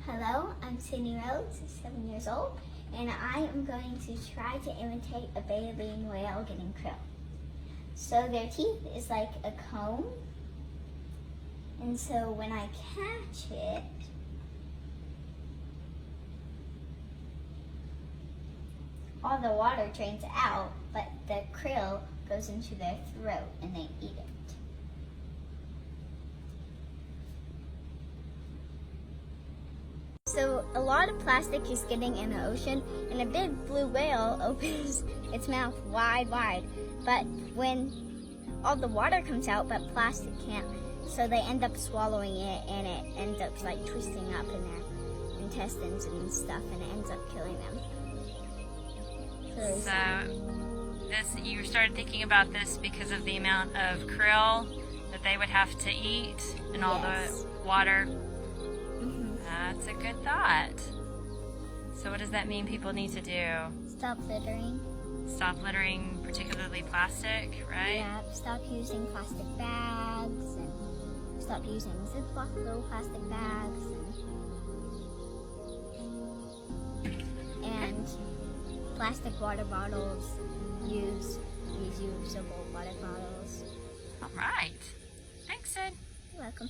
Hello, I'm Sydney Rhodes, 7 years old, and I am going to try to imitate a baleen whale getting krill. So their teeth is like a comb, and so when I catch it, all the water drains out, but the krill goes into their throat and they eat it. So a lot of plastic is getting in the ocean, and a big blue whale opens its mouth wide. But when all the water comes out, but plastic can't, so they end up swallowing it, and it ends up like twisting up in their intestines and stuff, and it ends up killing them. So you started thinking about this because of the amount of krill that they would have to eat and all the water. That's a good thought. So what does that mean people need to do? Stop littering. Stop littering, particularly plastic, right? Yeah, stop using plastic bags, and stop using Ziploc little plastic bags, and plastic water bottles. Use reusable water bottles. All right. Thanks, Sid. You're welcome.